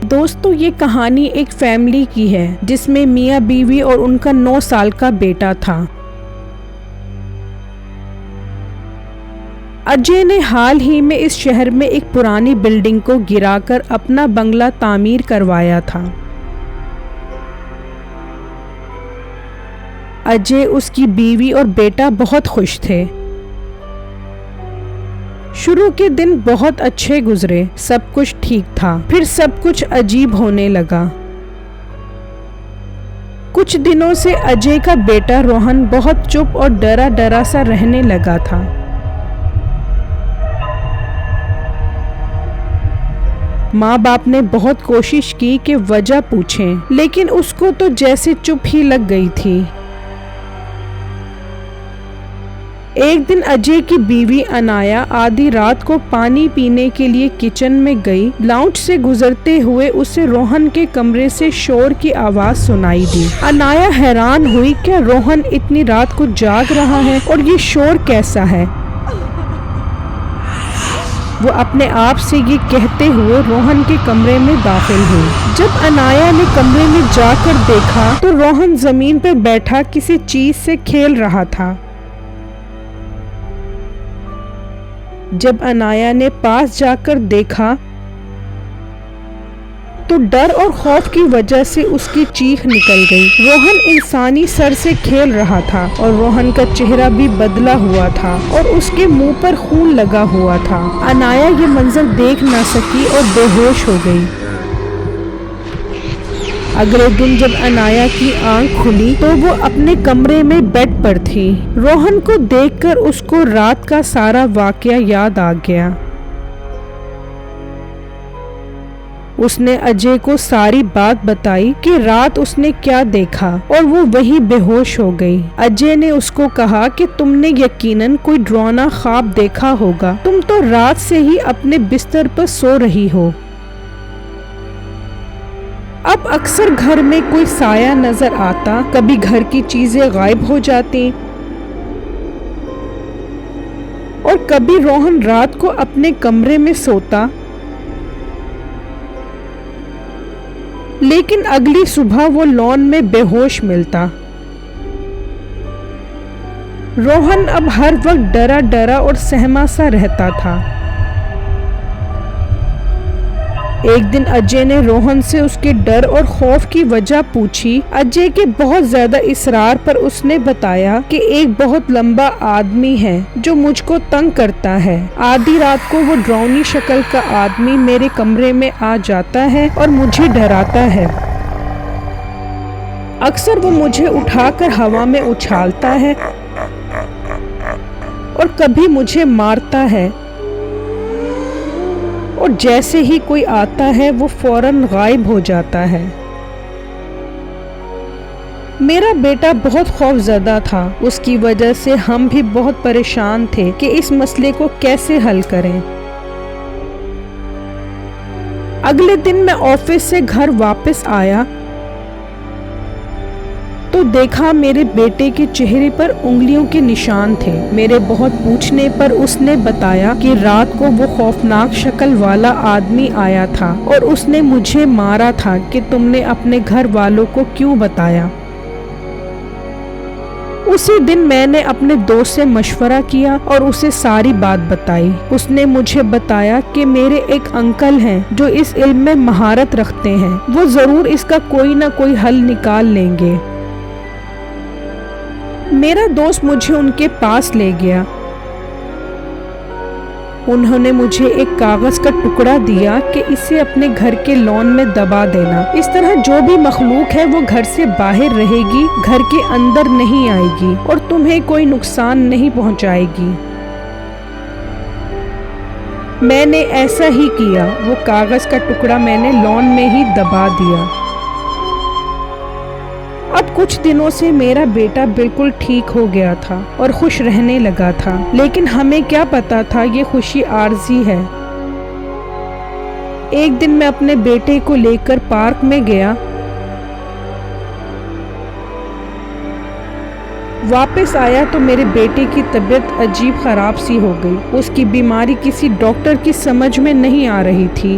دوستو یہ کہانی ایک فیملی کی ہے جس میں میاں بیوی اور ان کا 9 سال کا بیٹا تھا۔ اجے نے حال ہی میں اس شہر میں ایک پرانی بلڈنگ کو گرا کر اپنا بنگلہ تعمیر کروایا تھا۔ اجے، اس کی بیوی اور بیٹا بہت خوش تھے۔ شروع کے دن بہت اچھے گزرے، سب کچھ ٹھیک تھا، پھر سب کچھ عجیب ہونے لگا۔ کچھ دنوں سے اجے کا بیٹا روہن بہت چپ اور ڈرا ڈرا سا رہنے لگا تھا۔ ماں باپ نے بہت کوشش کی کہ وجہ پوچھیں، لیکن اس کو تو جیسے چپ ہی لگ گئی تھی۔ ایک دن اجے کی بیوی انایا آدھی رات کو پانی پینے کے لیے کچن میں گئی۔ لاؤنج سے گزرتے ہوئے اسے روہن کے کمرے سے شور کی آواز سنائی دی۔ انایا حیران ہوئی، کیا روہن اتنی رات کو جاگ رہا ہے اور یہ شور کیسا ہے؟ وہ اپنے آپ سے یہ کہتے ہوئے روہن کے کمرے میں داخل ہوئی۔ جب انایا نے کمرے میں جا کر دیکھا تو روہن زمین پر بیٹھا کسی چیز سے کھیل رہا تھا۔ جب انایا نے پاس جا کر دیکھا تو ڈر اور خوف کی وجہ سے اس کی چیخ نکل گئی۔ روہن انسانی سر سے کھیل رہا تھا اور روہن کا چہرہ بھی بدلا ہوا تھا اور اس کے منہ پر خون لگا ہوا تھا۔ انایا یہ منظر دیکھ نہ سکی اور بے ہوش ہو گئی۔ اگلے دن جب انایا کی آنکھ کھلی تو وہ اپنے کمرے میں بیڈ پر تھی۔ روہن کو دیکھ کر اس کو رات کا سارا واقعہ یاد آ گیا۔ اس نے اجے کو ساری بات بتائی کہ رات اس نے کیا دیکھا اور وہ وہیں بے ہوش ہو گئی۔ اجے نے اس کو کہا کہ تم نے یقیناً کوئی ڈراؤنا خواب دیکھا ہوگا، تم تو رات سے ہی اپنے بستر پر سو رہی ہو۔ اب اکثر گھر میں کوئی سایہ نظر آتا، کبھی گھر کی چیزیں غائب ہو جاتی اور کبھی روہن رات کو اپنے کمرے میں سوتا، لیکن اگلی صبح وہ لان میں بے ہوش ملتا۔ روہن اب ہر وقت ڈرا ڈرا اور سہما سا رہتا تھا۔ ایک دن اجے نے روہن سے اس کے ڈر اور خوف کی وجہ پوچھی۔ اجے کے بہت زیادہ اصرار پر اس نے بتایا کہ ایک بہت لمبا آدمی ہے جو مجھ کو تنگ کرتا ہے۔ آدھی رات کو وہ ڈراؤنی شکل کا آدمی میرے کمرے میں آ جاتا ہے اور مجھے ڈراتا ہے۔ اکثر وہ مجھے اٹھا کر ہوا میں اچھالتا ہے اور کبھی مجھے مارتا ہے، اور جیسے ہی کوئی آتا ہے وہ فوراً غائب ہو جاتا ہے۔ میرا بیٹا بہت خوف زدہ تھا، اس کی وجہ سے ہم بھی بہت پریشان تھے کہ اس مسئلے کو کیسے حل کریں۔ اگلے دن میں آفس سے گھر واپس آیا تو دیکھا میرے بیٹے کے چہرے پر انگلیوں کے نشان تھے۔ میرے بہت پوچھنے پر اس نے بتایا کہ رات کو وہ خوفناک شکل والا آدمی آیا تھا اور اس نے مجھے مارا تھا کہ تم نے اپنے گھر والوں کو کیوں بتایا۔ اسی دن میں نے اپنے دوست سے مشورہ کیا اور اسے ساری بات بتائی۔ اس نے مجھے بتایا کہ میرے ایک انکل ہیں جو اس علم میں مہارت رکھتے ہیں، وہ ضرور اس کا کوئی نہ کوئی حل نکال لیں گے۔ میرا دوست مجھے ان کے پاس لے گیا۔ انہوں نے مجھے ایک کاغذ کا ٹکڑا دیا کہ اسے اپنے گھر کے لان میں دبا دینا، اس طرح جو بھی مخلوق ہے وہ گھر سے باہر رہے گی، گھر کے اندر نہیں آئے گی اور تمہیں کوئی نقصان نہیں پہنچائے گی۔ میں نے ایسا ہی کیا، وہ کاغذ کا ٹکڑا میں نے لان میں ہی دبا دیا۔ اب کچھ دنوں سے میرا بیٹا بالکل ٹھیک ہو گیا تھا اور خوش رہنے لگا تھا، لیکن ہمیں کیا پتا تھا یہ خوشی عارضی ہے۔ ایک دن میں اپنے بیٹے کو لے کر پارک میں گیا۔ واپس آیا تو میرے بیٹے کی طبیعت عجیب خراب سی ہو گئی۔ اس کی بیماری کسی ڈاکٹر کی سمجھ میں نہیں آ رہی تھی۔